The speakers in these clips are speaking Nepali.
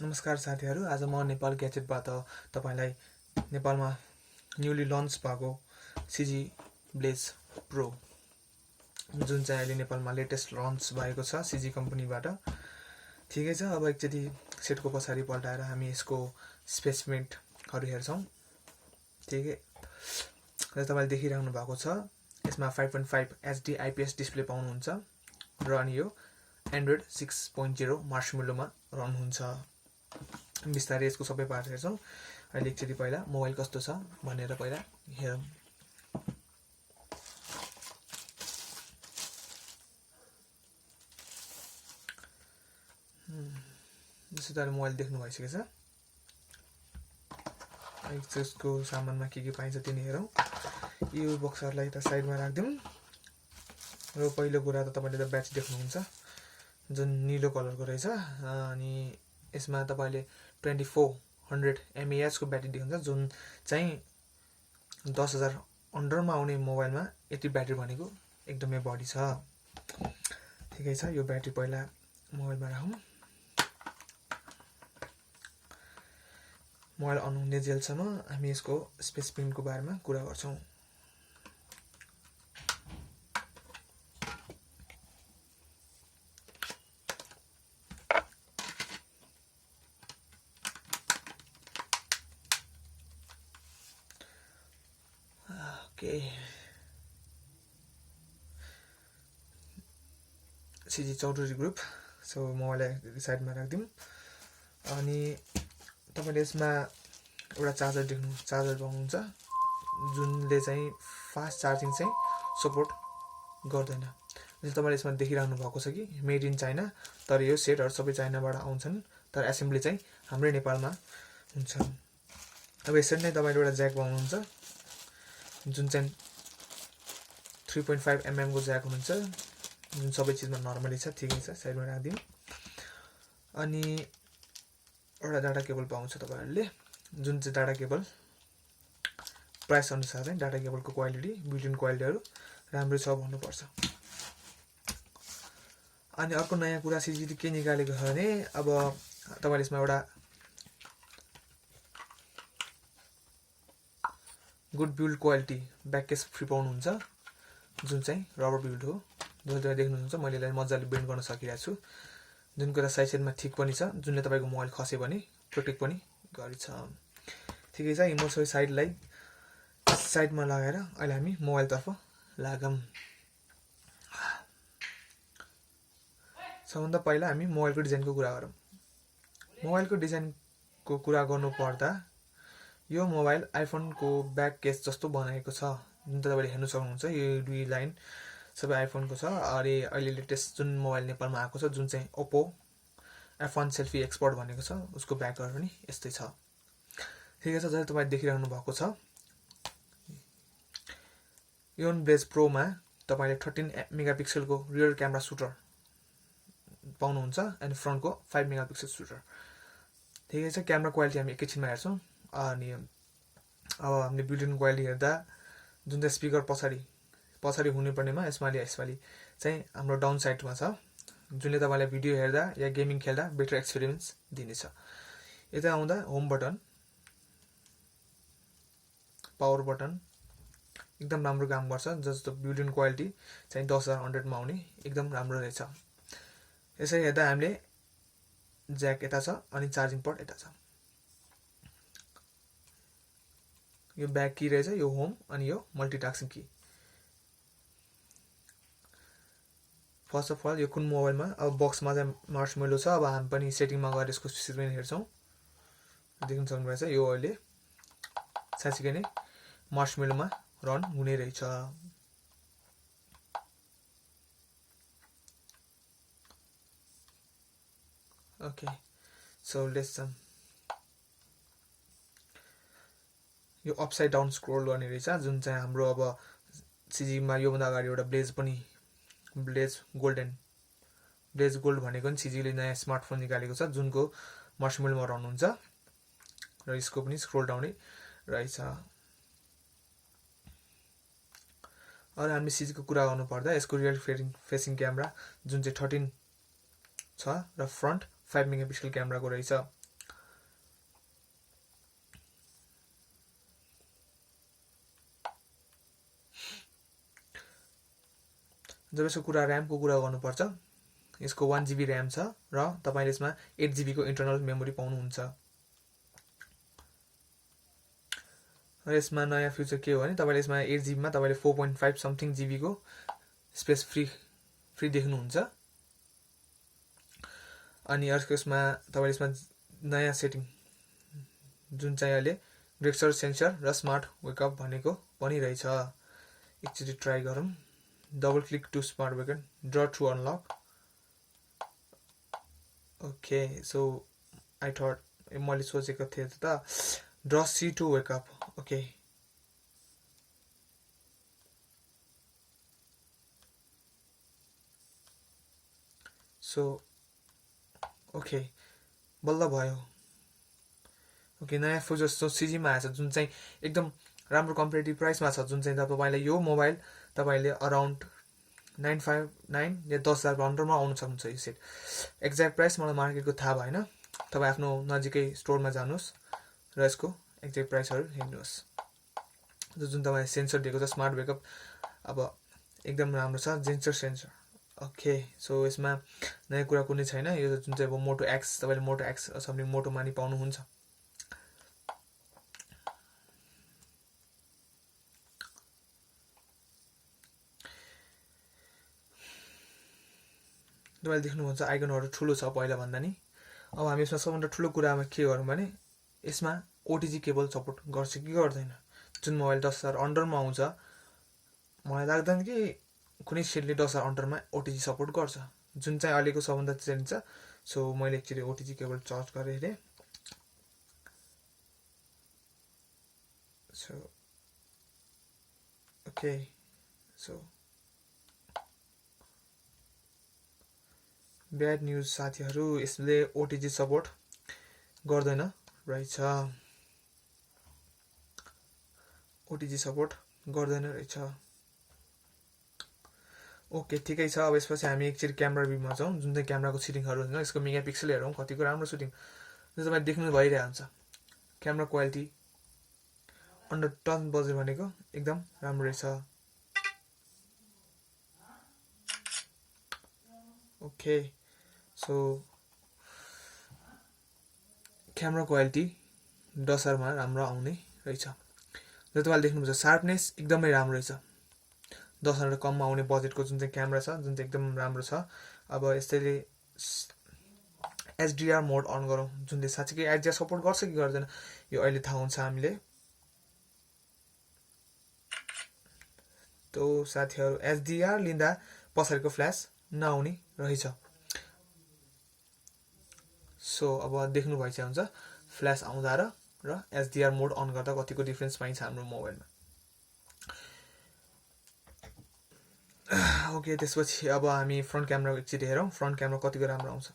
नमस्कार साथीहरू, आज म नेपाल ग्याजेटबाट तपाईलाई नेपालमा न्यूली लन्च भएको CG Blaze Pro जुन चाहिँ अहिले नेपालमा लेटेस्ट लन्च भएको छ CG कम्पनीबाट। ठिकै छ, अब एकचोटि सेटको पछाडि पल्टाएर हामी यसको स्पेसिफिकहरू हेर्छौं। ठिकै, र तपाईले देखिराख्नु भएको छ यसमा 5.5 HD IPS डिस्प्ले पाउनुहुन्छ र अनि यो Android 6.0 मार्समेलोमा रन हुन्छ। बिस्तारै यसको सबै पार्ट हेर्छौं। अहिले एकचोटि पहिला मोबाइल कस्तो छ भनेर पहिला हेरौं। जस्तो तपाईले मोबाइल देख्नु भइसकेको छ। यसको सामानमा के पाइन्छ तिनी हेरौं। यो बक्सहरुलाई त साइडमा राख्दियौं। र पहिलो कुरा त तपाईले त ब्याट्री देख्नुहुन्छ जुन नीलो कलरको रहेछ। अनि यसमा तपाईले 2400 mAh को ब्याट्री देख्नुहुन्छ जुन चाहिँ 10,000 अन्डरमा आउने मोबाइलमा यति ब्याट्री भनेको एकदमै बढी छ। ठिकै छ, यो ब्याट्री पहिला मोबाइलमा राखौं। मोबाइल अन हुने जेलसम्म हामी यसको स्पेसिफिकको बारेमा कुरा गर्छौं। CG Chaudhary group. So mobile साइडमा राख्दियौं। अनि तपाईले यसमा एउटा चार्जर पाउनुहुन्छ जुनले चाहिँ फास्ट चार्जिङ चाहिँ सपोर्ट गर्दैन। जस्तो तपाईले यसमा देखिराख्नु भएको छ कि मेड इन चाइना, तर यो सेटहरु सबै चाइनाबाट आउँछन्, तर एसेम्बली चाहिँ हाम्रै नेपालमा हुन्छ। अब यसरी नै तपाईले एउटा ज्याक पाउनुहुन्छ जुन चाहिँ 3.5 mm को ज्याक हुन्छ, जुन सबै चीजमा नर्मली छ। ठिकै छ, साइडमा राख्दियौं। अनि एउटा डाटा केबल पाउँछ तपाईहरुले, जुन चाहिँ डाटा केबल प्राइस अनुसार चाहिँ डाटा केबलको क्वालिटी, बिल्ट-इन क्वालिटीहरु राम्रो छ भन्नुपर्छ। अनि अर्को नयाँ कुरा CG के निकालेको छ भने अब तपाईले यसमा एउटा good build quality back case free पाउनुहुन्छ जुन चाहिँ रबर बिल्ड हो। जसले देख्नुहुन्छ मैले यसलाई मजाले बेन्ड गर्न सकिरहेको छु, जुन कुरा साइजमा ठीक पनि छ, जुनले तपाईको मोबाइल खसे पनि प्रोटेक्ट पनि गर्छ। ठिकै छ, म सबै साइडलाई साइडमा लगाएर अहिले हामी मोबाइल तर्फ लागौं। सबभन्दा पहिला हामी मोबाइलको डिजाइनको कुरा गरौँ। मोबाइलको डिजाइनको कुरा गर्नु पर्दा यो मोबाइल आइफोनको ब्याक केस जस्तो बनाएको छ, जुन तपाईले हेर्न सक्नुहुन्छ। यो दुई लाइन सबै आइफोनको छ। अनि अहिले लेटेस्ट जुन मोबाइल नेपालमा आएको छ जुन चाहिँ Oppo F1 सेल्फी एक्सपर्ट भनेको छ, उसको ब्याकहरु पनि यस्तै छ। ठिकै छ, जसले तपाईले देखिराख्नु भएको छ यो Blaze Pro मा तपाईले 13 मेगापिक्सलको रियर क्यामेरा शूटर पाउनुहुन्छ अनि फ्रन्टको 5 मेगापिक्सल शूटर। ठिकै छ, क्यामेरा क्वालिटी हामी एकैछिनमा हेर्छौं। अनि अब हामीले बिल्ट-इन क्वालिटी हेर्दा जुन चाहिँ स्पिकर पछाडी हुनुपर्नेमा यसपालि चाहिँ हाम्रो डाउन साइडमा छ, जुनले तपाईलाई भिडियो हेर्दा या गेमिङ खेल्दा बेटर एक्सपिरियन्स दिनेछ। यता आउँदा होम बटन, पावर बटन एकदम राम्रो काम गर्छ, जस्तो बिल्ट-इन क्वालिटी चाहिँ 10,000 अन्डरमा आउने एकदम राम्रो रहेछ। यसरी हेर्दा हामीले ज्याक यता छ अनि चार्जिङ पोर्ट यता छ। यो ब्याक की रहेछ, यो होम अनि यो मल्टिटास्किङ की। फर्स्ट अफ अल यो कुन मोबाइलमा अब बक्समा चाहिँ मार्समेलो छ। अब हामी पनि सेटिङमा गएर यसको स्पेसिफिकेसन हेर्छौं। देख्न सक्नुहुन्छ यो अहिले साँच्चै नै मार्समेलोमा रन हुने रहेछ। ओके, सो लेट्स यो अपसाइड डाउन स्क्रोल गर्ने रहेछ, जुन चाहिँ हाम्रो अब CG मा यो भन्दा अगाडि एउटा ब्लेज गोल्ड भनेको नि CG ले नयाँ स्मार्टफोन निकालेको छ जुनको मार्समेलोमा रन हुन्छ र यसको पनि स्क्रोल डाउन रहेछ। अरु हामी CG को कुरा गर्नु पर्दा यसको रियर फेसिङ क्यामेरा जुन चाहिँ 13 छ र फ्रन्ट 5 मेगापिक्सल क्यामेराको रहेछ। जब यसको कुरा ऱ्यामको कुरा गर्नुपर्छ, यसको 1 GB ऱ्याम छ र तपाईँले यसमा 8 GB को इन्टरनल मेमोरी पाउनुहुन्छ। र यसमा नयाँ फ्युचर के हो भने तपाईँले यसमा 8 GB मा तपाईँले 4.5 समथिङ GB को स्पेस फ्री देख्नुहुन्छ। अनि अर्को यसमा तपाईँले यसमा नयाँ सेटिङ जुन चाहिँ अहिले गेस्चर सेन्सर र स्मार्ट वेकअप भनेको पनि रहेछ। एकचोटि ट्राई गरौँ। Double click to smart wake up, draw to unlock. Okay, so I thought मैले सोचेको थिएँ त draw C to wake up. Okay, so okay बल्ल भयो। ओके, नयाँ फुचर्स जो सिजीमा आएछ जुन चाहिँ एकदम राम्रो कम्पिटेटिभ प्राइसमा छ, जुन चाहिँ तपाईँले यो मोबाइल तपाईँले अराउन्ड 959 या 10,000 अन्डरमा आउन सक्नुहुन्छ। यो सेट एक्ज्याक्ट प्राइस मलाई मार्केटको थाहा भएन, तपाईँ आफ्नो नजिकै स्टोरमा जानुहोस् र यसको एक्ज्याक्ट प्राइसहरू हेर्नुहोस्। जुन तपाईँ सेन्सर दिएको छ स्मार्ट वेकअप, अब एकदम राम्रो छ जेन्सर सेन्सर। ओके, सो यसमा नयाँ कुरा कुनै छैन। यो जुन चाहिँ अब मोटो एक्स, तपाईँले मोटो एक्स समथिङ मोटोमा नि पाउनुहुन्छ। तपाईँले देख्नुहुन्छ आइकनहरू ठुलो छ पहिला भन्दा नि। अब हामी यसमा सबभन्दा ठुलो कुरामा के गरौँ भने यसमा ओटिजी केबल सपोर्ट गर्छ कि गर्दैन। जुन मोबाइल 10,000 अन्डरमा आउँछ, मलाई लाग्दैन कि कुनै सेटले 10,000 अन्डरमा ओटिजी सपोर्ट गर्छ, जुन चाहिँ अहिलेको सबभन्दा ट्रेन्ड छ। सो मैले एकचोटि ओटिजी केबल चार्ज गरेँ हेरेँ। So okay, so bad news साथीहरू, यसले ओटिजी सपोर्ट गर्दैन रहेछ। ओटिजी सपोर्ट गर्दैन रहेछ। ओके, ठिकै छ। अब यसपछि हामी एकचोटि क्यामेरा भ्यूमा जाउँ। जुन चाहिँ क्यामेराको सिटिङहरू हुन्छ, यसको मेगापिक्सल हेरौँ कतिको राम्रो सुटिङ जो तपाईँ देख्नु भइरहेको हुन्छ। क्यामेरा क्वालिटी अन्डर 10 बज्यो भनेको एकदम राम्रो रहेछ। ओके, सो क्यामेरा क्वालिटी 10,000मा राम्रो आउने रहेछ। जो तपाईँले देख्नुहुन्छ सार्पनेस एकदमै राम्रो रहेछ। 10,000 कममा आउने बजेटको जुन चाहिँ क्यामेरा छ, जुन चाहिँ एकदम राम्रो छ। अब यसैले एचडिआर मोड अन गरौँ, जुनले साँच्चीकै एचडिआर सपोर्ट गर्छ कि गर्दैन यो अहिले थाहा हुन्छ हामीले। तो साथीहरू, एचडिआर लिँदा पछाडिको फ्ल्यास नआउने रहेछ। सो अब देख्नु भइसकेको हुन्छ फ्ल्यास आउँदा र एचडिआर मोड अन गर्दा कतिको डिफ्रेन्स पाइन्छ हाम्रो मोबाइलमा। ओके, त्यसपछि अब हामी फ्रन्ट क्यामेरा एकचोटि हेरौँ फ्रन्ट क्यामेरा कतिको राम्रो आउँछ।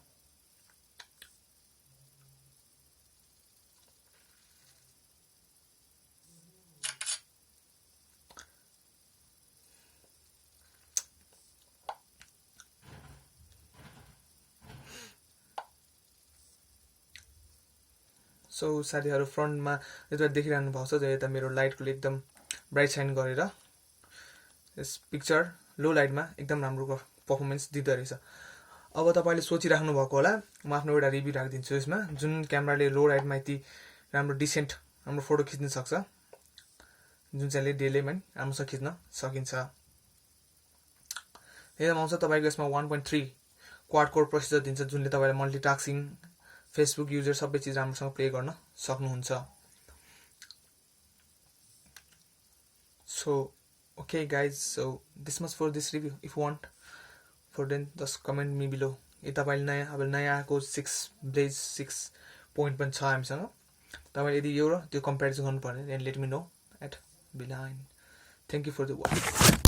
सो साथीहरू, फ्रन्टमा यता देखिरहनु भएको छ, यता मेरो लाइटको एकदम ब्राइट साइन गरेर यस पिक्चर लो लाइटमा एकदम राम्रो पर्फर्मेन्स दिँदो रहेछ। अब तपाईँले सोचिराख्नु भएको होला, म आफ्नो एउटा रिभ्यू राखिदिन्छु यसमा। जुन क्यामेराले लो लाइटमा यति राम्रो डिसेन्ट राम्रो फोटो खिच्न सक्छ, जुन चाहिँले डेलेमा नि राम्रोसँग खिच्न सकिन्छ। एकदम आउँछ तपाईँको यसमा 1.3 क्वाड कोर प्रोसेसर दिन्छ, जुनले तपाईँलाई मल्टिटास्किङ, फेसबुक युजर सबै चिज राम्रोसँग प्ले गर्न सक्नुहुन्छ। So okay guys, so this much for this review. If you want for then just comment me below. यो तपाईले नयाँ अब नयाँ आएको 6 Blaze 6 point पनि छ हामीसँग। तपाईले यदि यो र त्यो कम्पेरिजन गर्नु पर्ने then let me know at behind. Thank you for the watch.